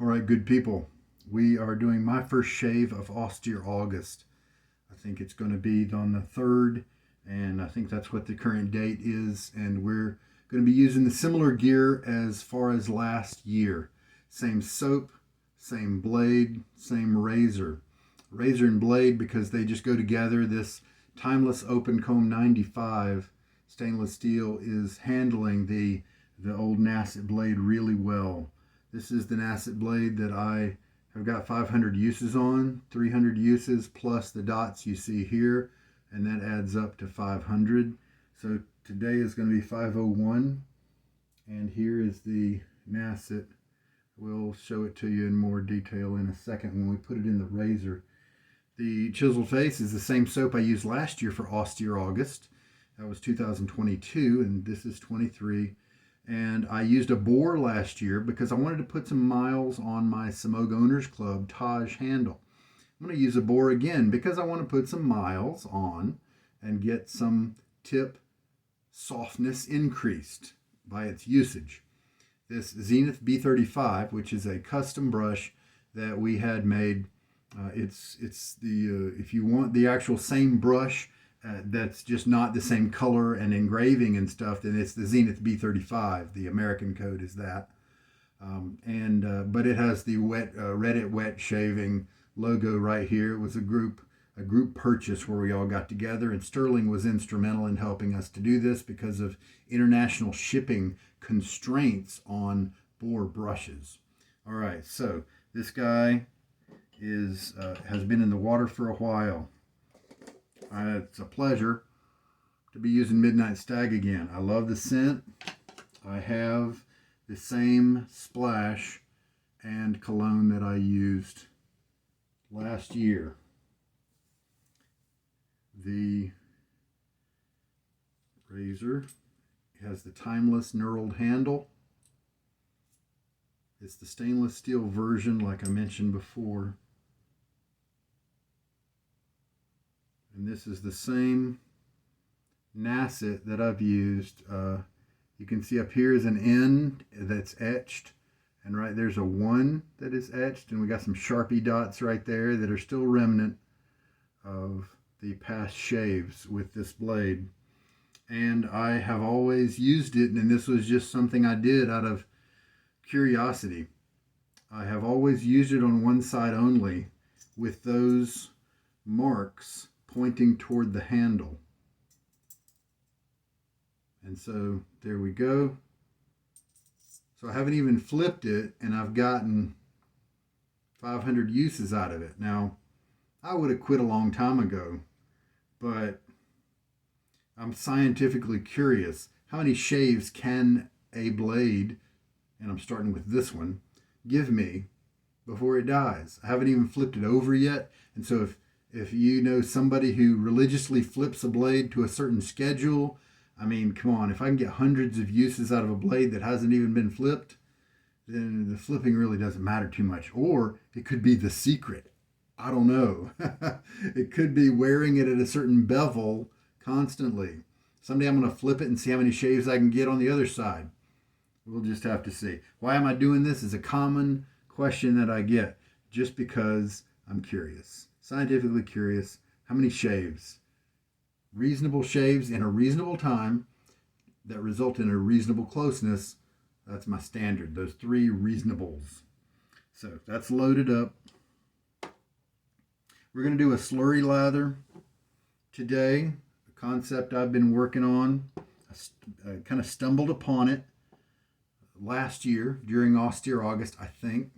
All right, good people. We are doing my first shave of Austere August. I think it's going to be on the 3rd, and I think that's what the current date is. And we're going to be using the similar gear as far as last year. Same soap, same blade, same razor. Razor and blade because they just go together. This Timeless Open Comb 95 stainless steel is handling the old Nacet blade really well. This is the Nacet blade that I have got 500 uses on, 300 uses plus the dots you see here, and that adds up to 500. So today is going to be 501, and here is the Nacet. We'll show it to you in more detail in a second when we put it in the razor. The Chiseled face is the same soap I used last year for Austere August. That was 2022, and this is 23. And I used a boar last year because I wanted to put some miles on my Samog Owners Club Taj handle. I'm going to use a boar again because I want to put some miles on and get some tip softness increased by its usage. This Zenith B35, which is a custom brush that we had made, it's the if you want the actual same brush that's just not the same color and engraving and stuff, then it's the Zenith B35. The American code is that. But it has the Reddit wet shaving logo right here. It was a group purchase where we all got together, and Sterling was instrumental in helping us to do this because of international shipping constraints on boar brushes. All right, so this guy has been in the water for a while. It's a pleasure to be using Midnight Stag again. I love the scent. I have the same splash and cologne that I used last year. The razor has the timeless knurled handle. It's the stainless steel version like I mentioned before. And this is the same Nacet that I've used. You can see up here is an N that's etched, and right there's a 1 that is etched, and we got some Sharpie dots right there that are still remnant of the past shaves with this blade. And I have always used it, and this was just something I did out of curiosity. I have always used it on one side only with those marks pointing toward the handle. And so there we go. So I haven't even flipped it, and I've gotten 500 uses out of it. Now, I would have quit a long time ago, but I'm scientifically curious. How many shaves can a blade, and I'm starting with this one, give me before it dies? I haven't even flipped it over yet, and so if you know somebody who religiously flips a blade to a certain schedule, I mean, come on, if I can get hundreds of uses out of a blade that hasn't even been flipped, then the flipping really doesn't matter too much. Or it could be the secret. I don't know. It could be wearing it at a certain bevel constantly. Someday I'm going to flip it and see how many shaves I can get on the other side. We'll just have to see. Why am I doing this is a common question that I get just because I'm curious. Scientifically curious. How many shaves? Reasonable shaves in a reasonable time that result in a reasonable closeness. That's my standard. Those 3 reasonables. So that's loaded up. We're going to do a slurry lather today. A concept I've been working on. I kind of stumbled upon it last year during Austere August, I think.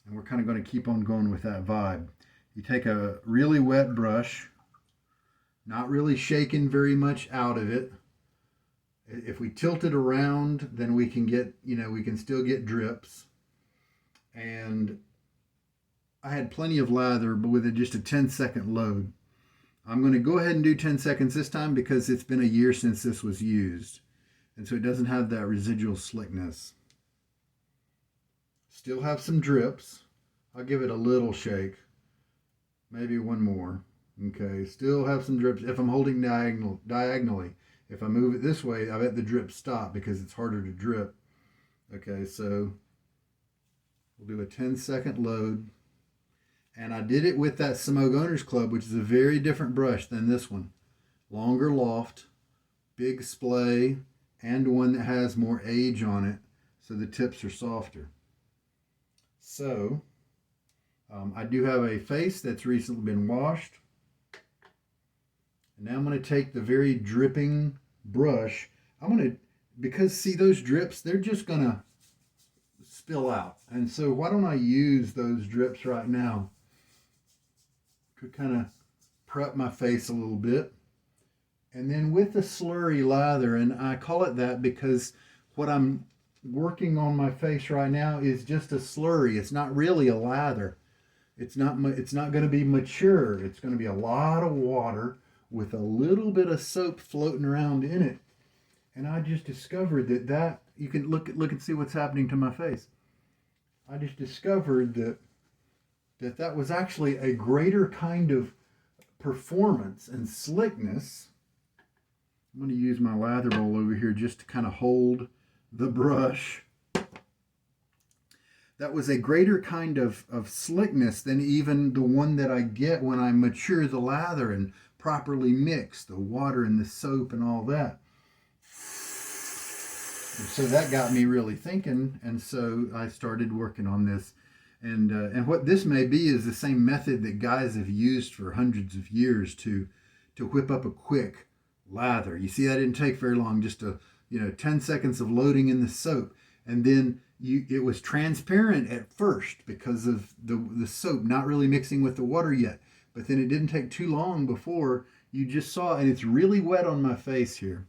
And we're kind of going to keep on going with that vibe. You take a really wet brush, not really shaking very much out of it. If we tilt it around, then we can get, we can still get drips. And I had plenty of lather, but with just a 10-second load. I'm going to go ahead and do 10 seconds this time because it's been a year since this was used. And so it doesn't have that residual slickness. Still have some drips. I'll give it a little shake. Maybe one more. Okay, still have some drips if I'm holding diagonally. If I move it this way, I bet the drips stop because it's harder to drip. Okay, so We'll do a 10-second load. And I did it with that Smoke Owners Club, which is a very different brush than this one. Longer loft, big splay, and one that has more age on it, so the tips are softer. So, I do have a face that's recently been washed. And now I'm going to take the very dripping brush. I'm going to, because see those drips, they're just going to spill out. And so why don't I use those drips right now to kind of prep my face a little bit. And then with the slurry lather, and I call it that because what I'm working on my face right now is just a slurry. It's not really a lather. It's not going to be mature. It's going to be a lot of water with a little bit of soap floating around in it. And I just discovered that you can look and see what's happening to my face. I just discovered that was actually a greater kind of performance and slickness. I'm going to use my lather bowl over here just to kind of hold the brush. That was a greater kind of slickness than even the one that I get when I mature the lather and properly mix the water and the soap and all that. And so that got me really thinking, and so I started working on this. And what this may be is the same method that guys have used for hundreds of years to whip up a quick lather. You see, that didn't take very long, just 10 seconds of loading in the soap, and then it was transparent at first because of the soap not really mixing with the water yet. But then it didn't take too long before you just saw, and it's really wet on my face here.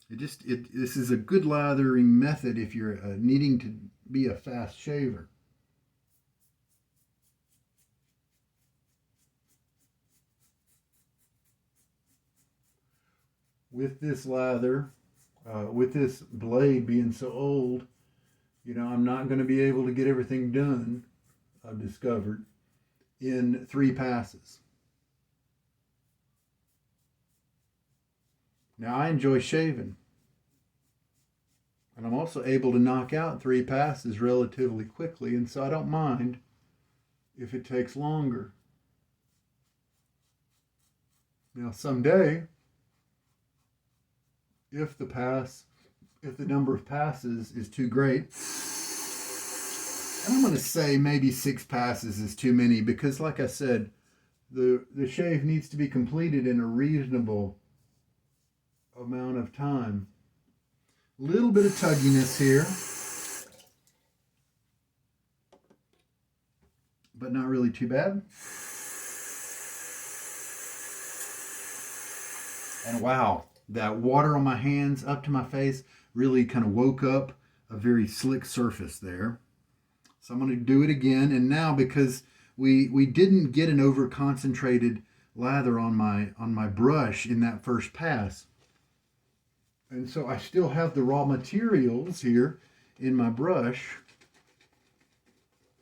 This is a good lathering method if you're needing to be a fast shaver. With this lather, with this blade being so old, I'm not going to be able to get everything done, I've discovered, in 3 passes. Now, I enjoy shaving, and I'm also able to knock out 3 passes relatively quickly, and so I don't mind if it takes longer. Now, someday, if the number of passes is too great, and I'm going to say maybe 6 passes is too many, because like I said, the shave needs to be completed in a reasonable amount of time. A little bit of tugginess here, but not really too bad. And wow, that water on my hands up to my face really kind of woke up a very slick surface there. So I'm going to do it again. And now, because we didn't get an over concentrated lather on my brush in that first pass, and so I still have the raw materials here in my brush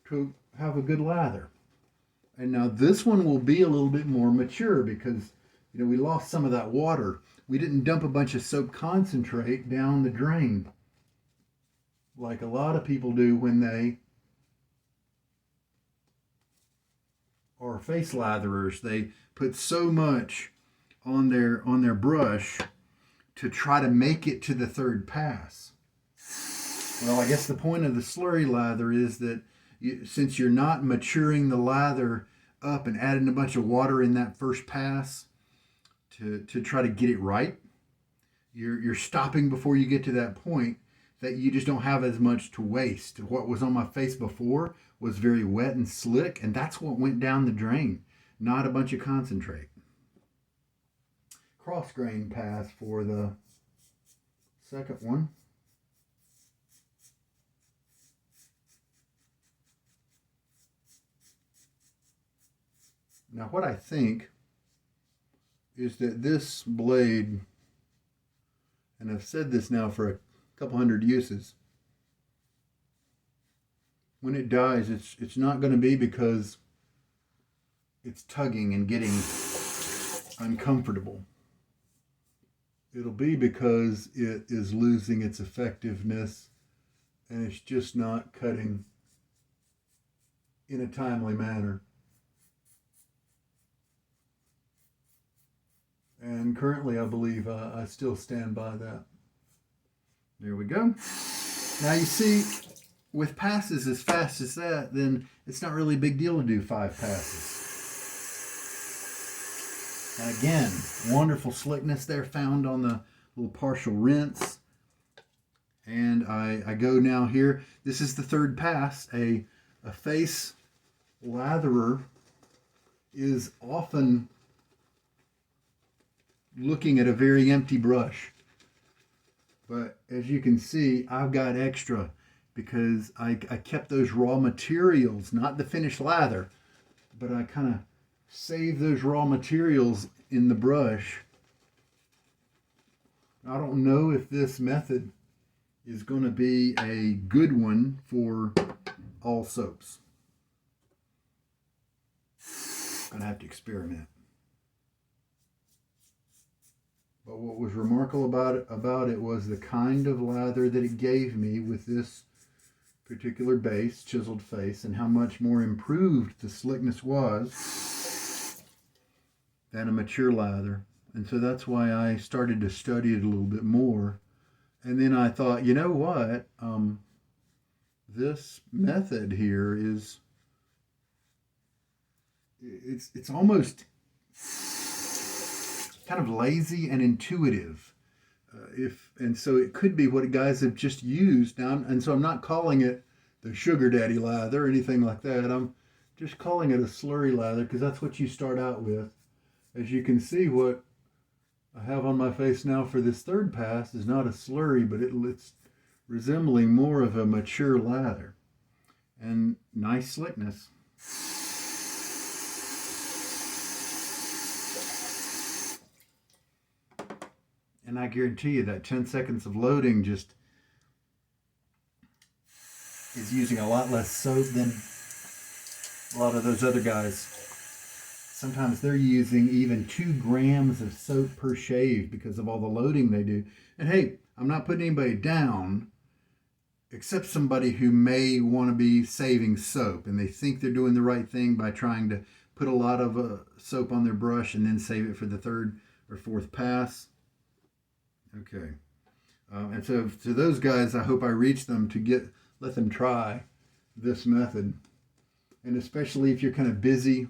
to have a good lather. And now this one will be a little bit more mature because we lost some of that water. We didn't dump a bunch of soap concentrate down the drain like a lot of people do when they are face latherers. They put so much on their brush to try to make it to the 3rd pass. Well, I guess the point of the slurry lather is that since you're not maturing the lather up and adding a bunch of water in that first pass to try to get it right, you're stopping before you get to that point, that you just don't have as much to waste. What was on my face before was very wet and slick, and that's what went down the drain, not a bunch of concentrate. Cross grain pass for the second one. Now what I think is that this blade, and I've said this now for a couple hundred uses, when it dies, it's not going to be because it's tugging and getting uncomfortable. It'll be because it is losing its effectiveness and it's just not cutting in a timely manner. And currently, I believe I still stand by that. There we go. Now you see, with passes as fast as that, then it's not really a big deal to do 5 passes. And again, wonderful slickness there found on the little partial rinse. And I go now here. This is the 3rd pass. A face latherer is often looking at a very empty brush. But as you can see, I've got extra because I kept those raw materials, not the finished lather, but I kind of saved those raw materials in the brush. I don't know if this method is going to be a good one for all soaps. I'm going to have to experiment. But what was remarkable about it was the kind of lather that it gave me with this particular base, chiseled face, and how much more improved the slickness was than a mature lather. And so that's why I started to study it a little bit more. And then I thought, you know what? This method here is, it's almost kind of lazy and intuitive. And so it could be what guys have just used now. And so I'm not calling it the sugar daddy lather or anything like that. I'm just calling it a slurry lather because that's what you start out with. As you can see, what I have on my face now for this 3rd pass is not a slurry, but it's resembling more of a mature lather. And nice slickness. And I guarantee you that 10 seconds of loading just is using a lot less soap than a lot of those other guys. Sometimes they're using even 2 grams of soap per shave because of all the loading they do. And hey, I'm not putting anybody down except somebody who may want to be saving soap and they think they're doing the right thing by trying to put a lot of soap on their brush and then save it for the 3rd or 4th pass. Okay. And so to those guys, I hope I reach them to let them try this method. And especially if you're kind of busy.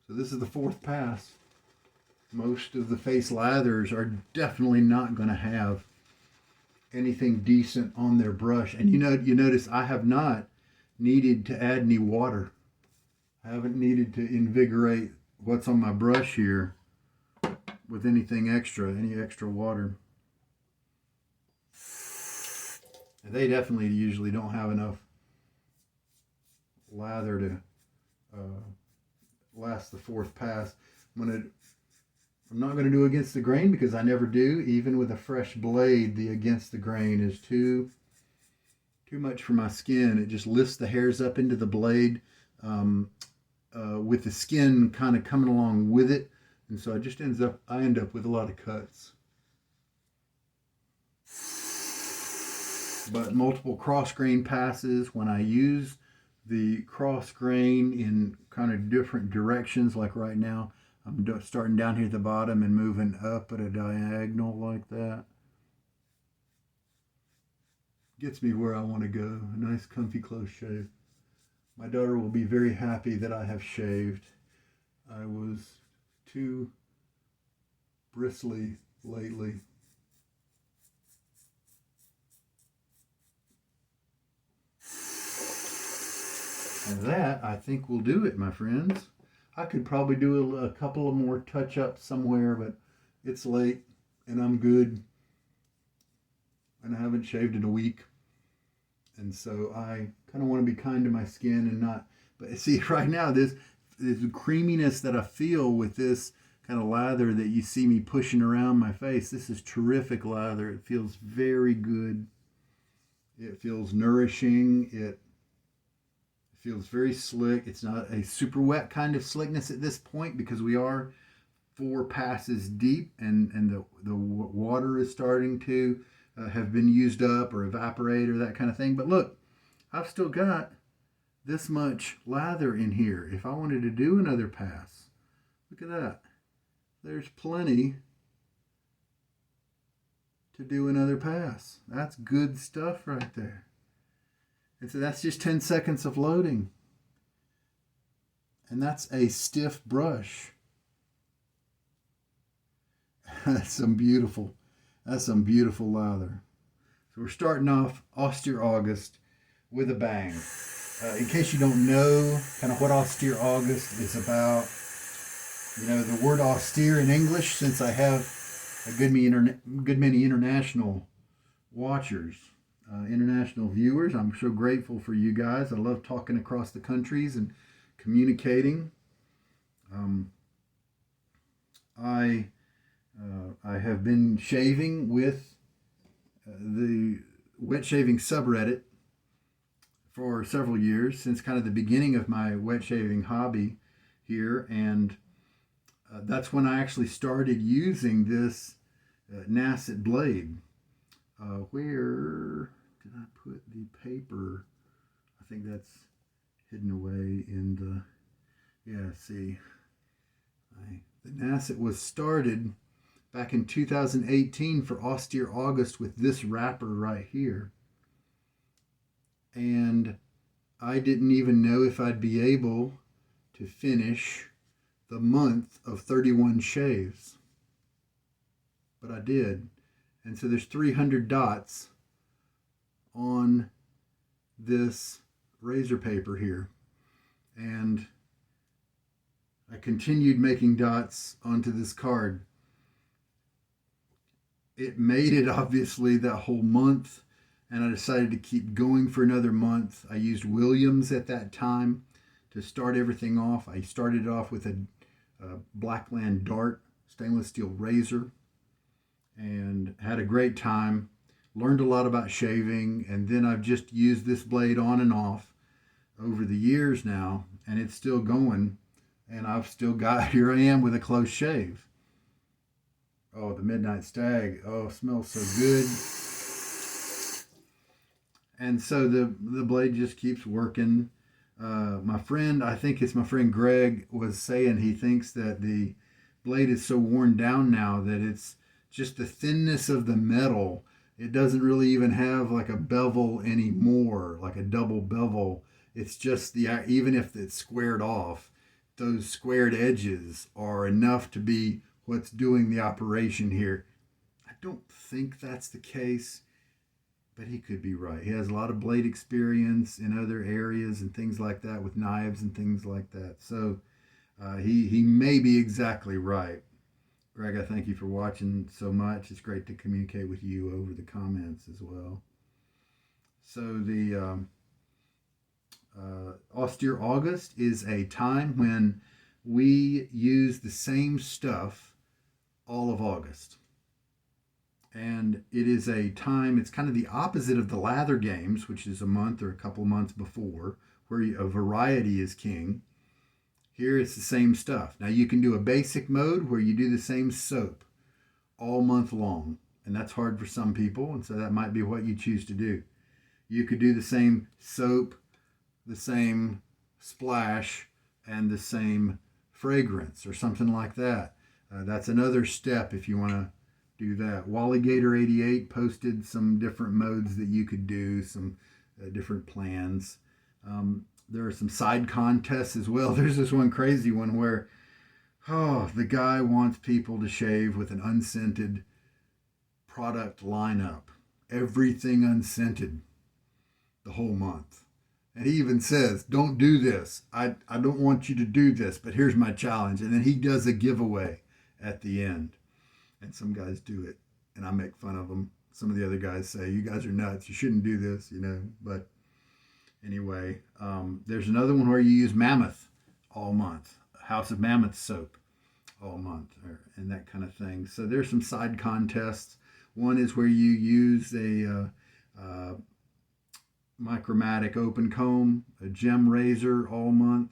So this is the 4th pass. Most of the face lathers are definitely not going to have anything decent on their brush. And you notice I have not needed to add any water. I haven't needed to invigorate what's on my brush here with anything extra, any extra water. And they definitely usually don't have enough lather to last the 4th pass. I'm not going to do against the grain because I never do. Even with a fresh blade, the against the grain is too much for my skin. It just lifts the hairs up into the blade with the skin kind of coming along with it. And so it just I end up with a lot of cuts. But multiple cross grain passes, when I use the cross grain in kind of different directions, like right now, I'm starting down here at the bottom and moving up at a diagonal like that. Gets me where I want to go. A nice comfy close shave. My daughter will be very happy that I have shaved. I was too bristly lately. And that, I think, will do it, my friends. I could probably do a couple of more touch-ups somewhere, but it's late and I'm good. And I haven't shaved in a week. And so I kind of want to be kind to my skin and not... But see, right now, this creaminess that I feel with this kind of lather that you see me pushing around my face, this is terrific lather. It feels very good. It feels nourishing. It feels very slick. It's not a super wet kind of slickness at this point because we are 4 passes deep and the water is starting to have been used up or evaporate or that kind of thing. But look, I've still got this much lather in here if I wanted to do another pass. Look at that. There's plenty to do another pass. That's good stuff right there. And so that's just 10 seconds of loading. And that's a stiff brush. That's some beautiful lather. So we're starting off Austere August with a bang. In case you don't know kind of what Austere August is about, you know, the word austere in English, since I have a good many international watchers, international viewers, I'm so grateful for you guys. I love talking across the countries and communicating. I have been shaving with the wet shaving subreddit for several years, since kind of the beginning of my wet shaving hobby here, and that's when I actually started using this Nacet blade. Where did I put the paper? I think that's hidden away in the, yeah, see. The Nacet was started back in 2018 for Austere August with this wrapper right here. And I didn't even know if I'd be able to finish the month of 31 shaves. But I did. And so there's 300 dots on this razor paper here. And I continued making dots onto this card. It made it, obviously, that whole month, and I decided to keep going for another month. I used Williams at that time to start everything off. I started off with a Blackland Dart stainless steel razor and had a great time. Learned a lot about shaving, and then I've just used this blade on and off over the years now, and it's still going, and I've still got, here I am with a close shave. Oh, the Midnight Stag. Oh, smells so good. And so the blade just keeps working. My friend, I think it's my friend Greg, was saying he thinks that the blade is so worn down now that it's just the thinness of the metal. It doesn't really even have like a bevel anymore, like a double bevel. It's just even if it's squared off, those squared edges are enough to be what's doing the operation here. I don't think that's the case, but he could be right. He has a lot of blade experience in other areas and things like that, with knives and things like that. So he may be exactly right. Greg, I thank you for watching so much. It's great to communicate with you over the comments as well. So the Austere August is a time when we use the same stuff all of August. And it is a time, it's kind of the opposite of the lather games, which is a month or a couple months before, where a variety is king. Here it's the same stuff. Now you can do a basic mode where you do the same soap all month long, and that's hard for some people, and so that might be what you choose to do. You could do the same soap, the same splash, and the same fragrance or something like that. That's another step if you want to do that. Wallygator 88 posted some different modes that you could do, some different plans. There are some side contests as well. There's this one crazy one where, the guy wants people to shave with an unscented product lineup. Everything unscented the whole month. And he even says, don't do this. I don't want you to do this, but here's my challenge. And then he does a giveaway at the end. And some guys do it, and I make fun of them. Some of the other guys say, you guys are nuts. You shouldn't do this, But anyway, there's another one where you use Mammoth all month. House of Mammoth soap all month, and that kind of thing. So there's some side contests. One is where you use a Micromatic open comb, a gem razor all month.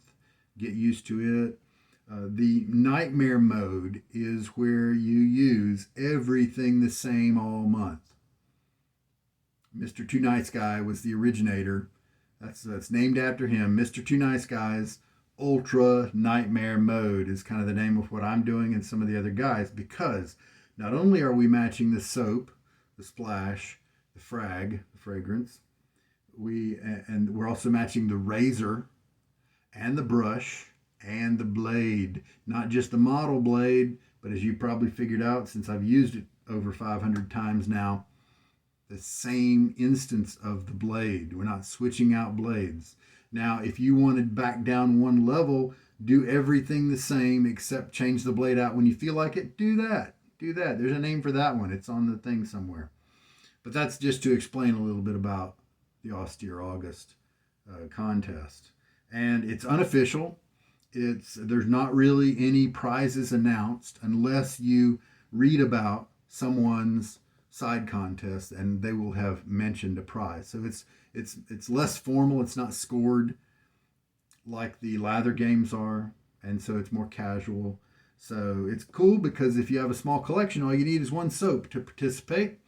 Get used to it. The nightmare mode is where you use everything the same all month. Mr. Too Nice Guy was the originator That's named after him, Mr. Two Nice Guys. Ultra Nightmare Mode is kind of the name of what I'm doing and some of the other guys, because not only are we matching the soap, the splash, the fragrance, and we're also matching the razor and the brush and the blade, not just the model blade, but as you probably figured out since I've used it over 500 times now, the same instance of the blade. We're not switching out blades. Now, if you wanted back down one level, do everything the same except change the blade out when you feel like it, do that. Do that. There's a name for that one. It's on the thing somewhere. But that's just to explain a little bit about the Austere August contest. And it's unofficial. There's not really any prizes announced unless you read about someone's side contest and they will have mentioned a prize. So it's less formal. It's not scored like the Lather games are, and so it's more casual. So it's cool because if you have a small collection, all you need is one soap to participate,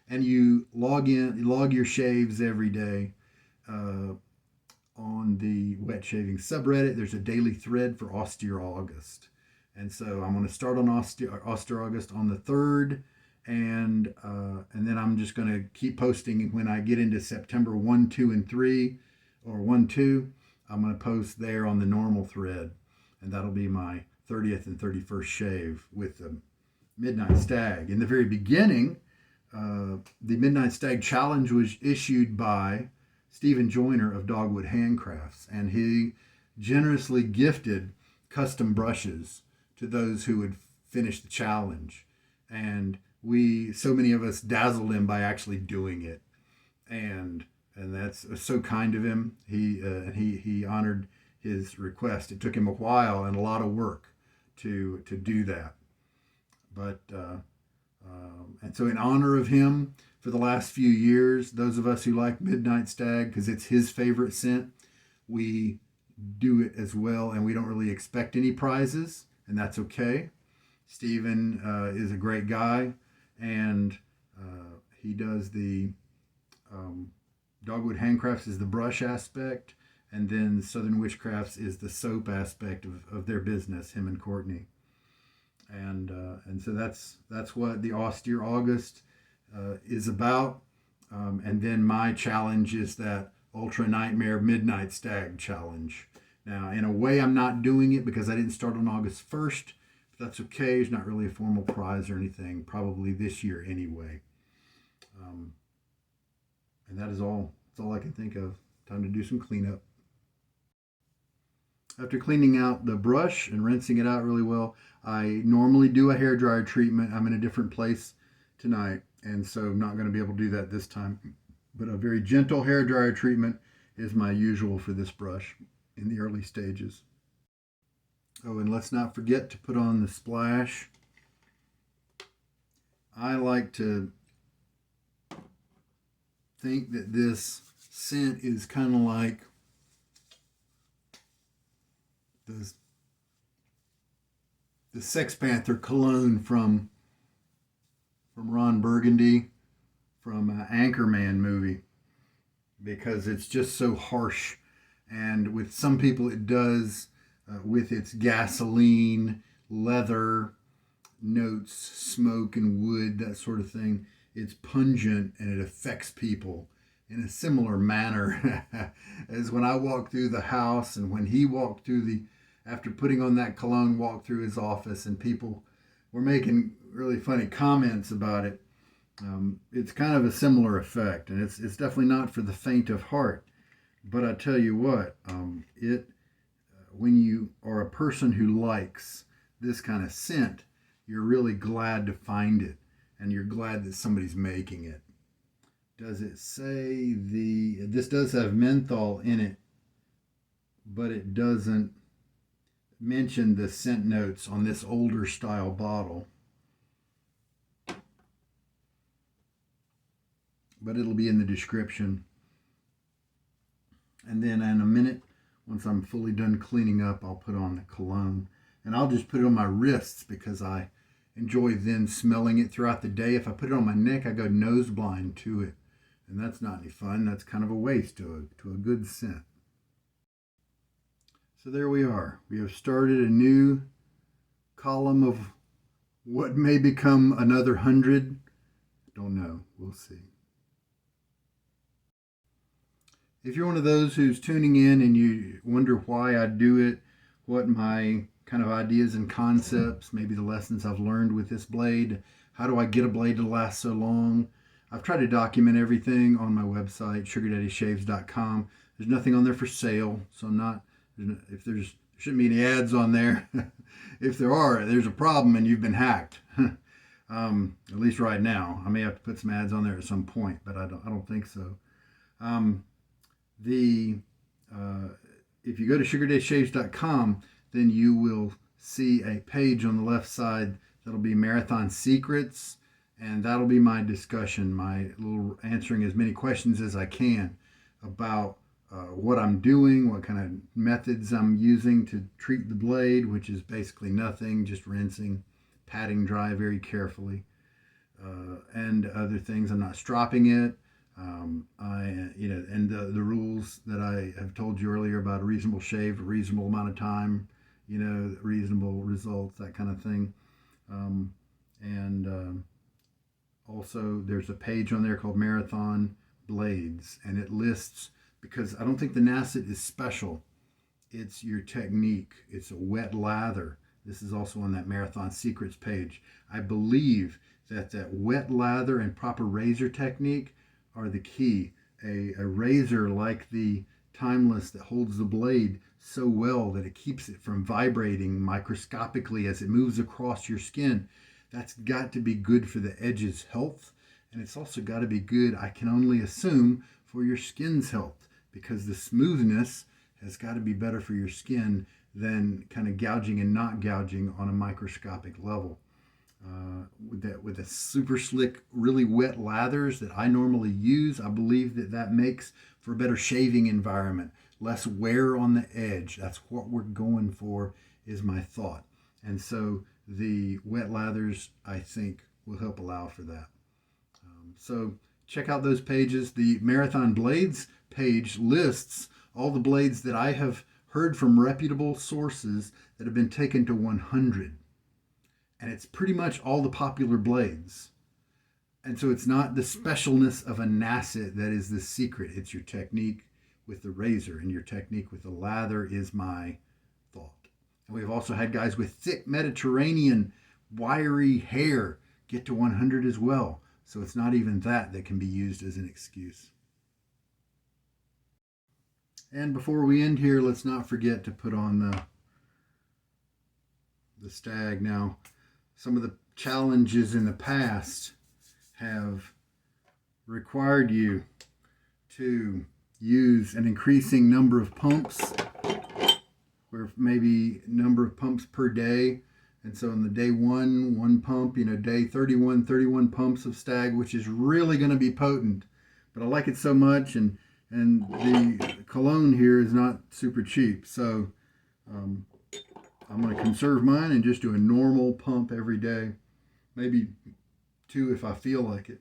and you log your shaves every day. On the wet shaving subreddit, there's a daily thread for Austere August, and so I'm going to start on Austere August on the 3rd, and then I'm just going to keep posting when I get into September 1, 2, and 3, or 1, 2. I'm going to post there on the normal thread, and that'll be my 30th and 31st shave with the Midnight Stag. In the very beginning, the Midnight Stag challenge was issued by Stephen Joyner of Dogwood Handcrafts, and he generously gifted custom brushes to those who would finish the challenge. And so many of us dazzled him by actually doing it, and that's so kind of him. He honored his request. It took him a while and a lot of work to do that, but and so in honor of him, for the last few years, those of us who like Midnight Stag, because it's his favorite scent, we do it as well, and we don't really expect any prizes, and that's okay. Stephen is a great guy, and he does the Dogwood Handcrafts is the brush aspect, and then Southern Witchcrafts is the soap aspect of their business, him and Courtney. And so that's what the Austere August is about. And then my challenge is that Ultra Nightmare Midnight Stag challenge. Now, in a way, I'm not doing it because I didn't start on August 1st. But that's okay. It's not really a formal prize or anything, probably this year anyway. And that is all. That's all I can think of. Time to do some cleanup. After cleaning out the brush and rinsing it out really well, I normally do a hairdryer treatment. I'm in a different place tonight, and so I'm not going to be able to do that this time. But a very gentle hairdryer treatment is my usual for this brush in the early stages. Oh, and let's not forget to put on the splash. I like to think that this scent is kind of like the Sex Panther cologne from Ron Burgundy from Anchorman movie, because it's just so harsh, and with some people it does with its gasoline, leather notes, smoke and wood, that sort of thing. It's pungent and it affects people in a similar manner as when I walked through the house, and when he walked through after putting on that cologne, walked through his office, and people were making really funny comments about it. It's kind of a similar effect, and it's definitely not for the faint of heart. But I tell you what, when you are a person who likes this kind of scent, you're really glad to find it, and you're glad that somebody's making it. Does it say this does have menthol in it, but it doesn't mention the scent notes on this older style bottle. But it'll be in the description. And then in a minute, once I'm fully done cleaning up, I'll put on the cologne. And I'll just put it on my wrists because I enjoy then smelling it throughout the day. If I put it on my neck, I go nose blind to it. and that's not any fun. That's kind of a waste to a good scent. So there we are. We have started a new column of what may become another 100. Don't know. We'll see. If you're one of those who's tuning in and you wonder why I do it, what my kind of ideas and concepts, maybe the lessons I've learned with this blade, how do I get a blade to last so long? I've tried to document everything on my website, sugardaddyShaves.com. There's nothing on there for sale, so there shouldn't be any ads on there. If there are, there's a problem and you've been hacked. At least right now. I may have to put some ads on there at some point, but I don't think so. If you go to sugardaddyShaves.com, then you will see a page on the left side that'll be Marathon Secrets, and that'll be my discussion, my little answering as many questions as I can about what I'm doing, what kind of methods I'm using to treat the blade, which is basically nothing, just rinsing, patting dry very carefully, and other things. I'm not stropping it. And the rules that I have told you earlier about a reasonable shave, a reasonable amount of time, reasonable results, that kind of thing. Also there's a page on there called Marathon Blades, and it lists, because I don't think the Nacet is special. It's your technique. It's a wet lather. This is also on that Marathon Secrets page. I believe that wet lather and proper razor technique are the key. A razor like the Timeless that holds the blade so well that it keeps it from vibrating microscopically as it moves across your skin, that's got to be good for the edge's health. And it's also got to be good, I can only assume, for your skin's health, because the smoothness has got to be better for your skin than kind of gouging and not gouging on a microscopic level. With the super slick, really wet lathers that I normally use, I believe that makes for a better shaving environment, less wear on the edge. That's what we're going for, is my thought. And so the wet lathers, I think, will help allow for that. So check out those pages. The Marathon Blades page lists all the blades that I have heard from reputable sources that have been taken to 100. And it's pretty much all the popular blades. And so it's not the specialness of a Nacet that is the secret. It's your technique with the razor, and your technique with the lather is my thought. And we've also had guys with thick Mediterranean wiry hair get to 100 as well. So it's not even that can be used as an excuse. And before we end here, let's not forget to put on the Stag. Now, some of the challenges in the past have required you to use an increasing number of pumps, where maybe number of pumps per day. And so in the day one pump, day 31 pumps of Stag, which is really going to be potent. But I like it so much, and the cologne here is not super cheap. So I'm going to conserve mine and just do a normal pump every day. Maybe 2 if I feel like it.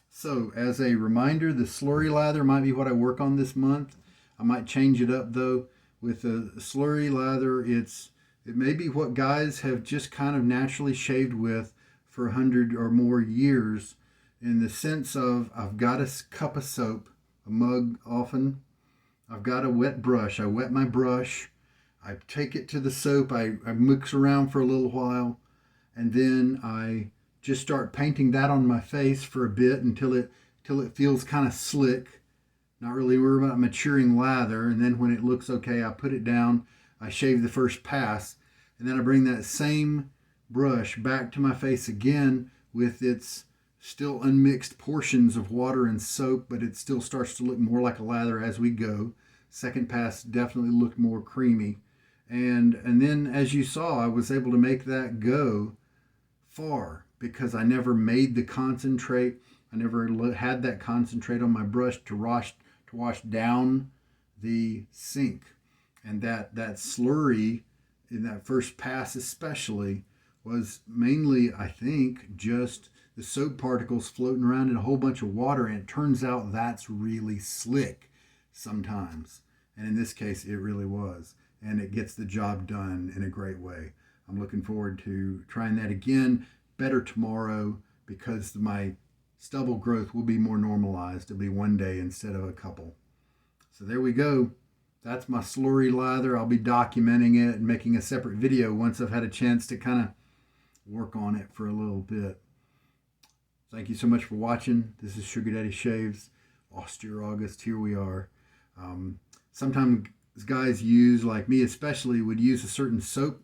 So as a reminder, the slurry lather might be what I work on this month. I might change it up though. With a slurry lather, it may be what guys have just kind of naturally shaved with for 100 or more years, in the sense of, I've got a cup of soap, a mug often. I've got a wet brush. I wet my brush. I take it to the soap. I mix around for a little while, and then I just start painting that on my face for a bit until it feels kind of slick. Not really worried about maturing lather. And then when it looks okay, I put it down. I shave the first pass, and then I bring that same brush back to my face again with its still unmixed portions of water and soap, but it still starts to look more like a lather as we go. Second pass definitely looked more creamy. And then, as you saw, I was able to make that go far because I never made the concentrate. I never had that concentrate on my brush to wash down the sink. And that slurry in that first pass especially was mainly, I think, just the soap particles floating around in a whole bunch of water, and it turns out that's really slick sometimes. And in this case, it really was. And it gets the job done in a great way. I'm looking forward to trying that again, better tomorrow, because my stubble growth will be more normalized. It'll be one day instead of a couple. So there we go. That's my slurry lather. I'll be documenting it and making a separate video once I've had a chance to kind of work on it for a little bit. Thank you so much for watching. This is Sugar Daddy Shaves, Austere August. Here we are. Sometimes guys use, like me especially, would use a certain soap.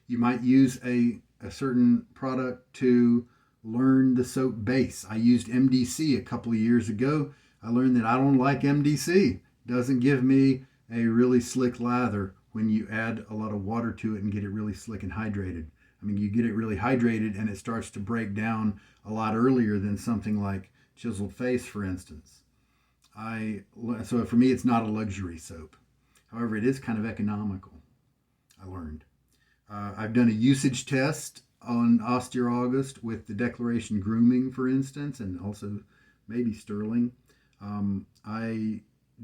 You might use a certain product to learn the soap base. I used MDC a couple of years ago. I learned that I don't like MDC. It doesn't give me a really slick lather when you add a lot of water to it and get it really slick and hydrated. I mean, you get it really hydrated and it starts to break down a lot earlier than something like Chiseled Face, for instance. So for me, it's not a luxury soap. However, it is kind of economical, I learned. I've done a usage test on Austere August with the Declaration Grooming, for instance, and also maybe Sterling. I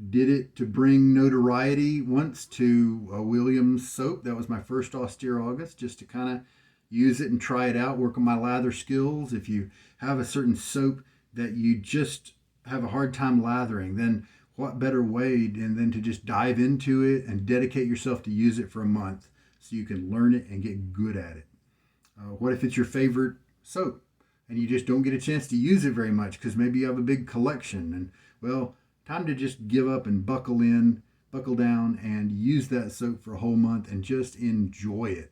did it to bring notoriety once to a Williams soap. That was my first Austere August, just to kind of use it and try it out, work on my lather skills. If you have a certain soap that you just have a hard time lathering, then what better way than to just dive into it and dedicate yourself to use it for a month so you can learn it and get good at it. What if it's your favorite soap and you just don't get a chance to use it very much because maybe you have a big collection, and well, time to just give up and buckle down and use that soap for a whole month and just enjoy it.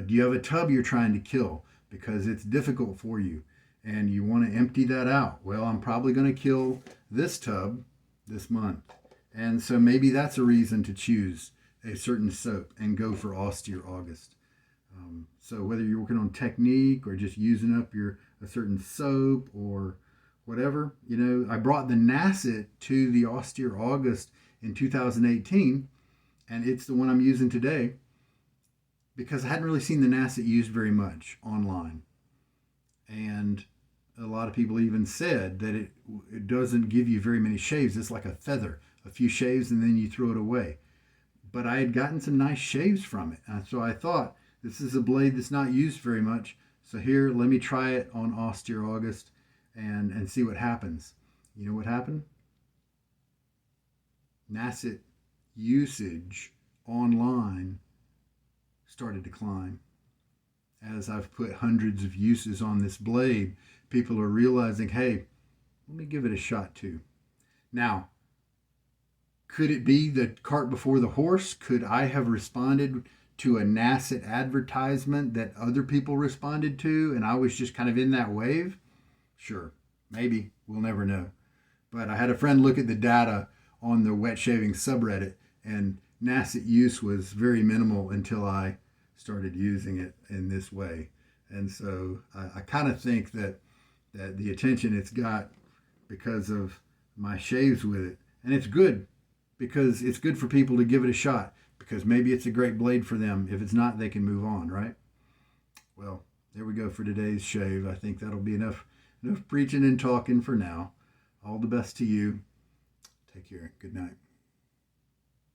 Do you have a tub you're trying to kill because it's difficult for you and you want to empty that out? Well, I'm probably going to kill this tub this month. And so maybe that's a reason to choose a certain soap and go for Austere August. So whether you're working on technique or just using up a certain soap or whatever, I brought the Nacet to the Austere August in 2018, and it's the one I'm using today, because I hadn't really seen the Nacet used very much online. And a lot of people even said that it doesn't give you very many shaves. It's like a feather, a few shaves and then you throw it away. But I had gotten some nice shaves from it. And so I thought, this is a blade that's not used very much. So here, let me try it on Austere August and see what happens. You know what happened? Nacet usage online started to climb. As I've put hundreds of uses on this blade, people are realizing, hey, let me give it a shot too. Now, could it be the cart before the horse? Could I have responded to a Nacet advertisement that other people responded to and I was just kind of in that wave? Sure, maybe. We'll never know. But I had a friend look at the data on the wet shaving subreddit, and Nacet use was very minimal until I started using it in this way. And so I kind of think that the attention it's got because of my shaves with it, and it's good because it's good for people to give it a shot, because maybe it's a great blade for them. If it's not, they can move on, right? Well, there we go for today's shave. I think that'll be enough preaching and talking for now. All the best to you. Take care. Good night.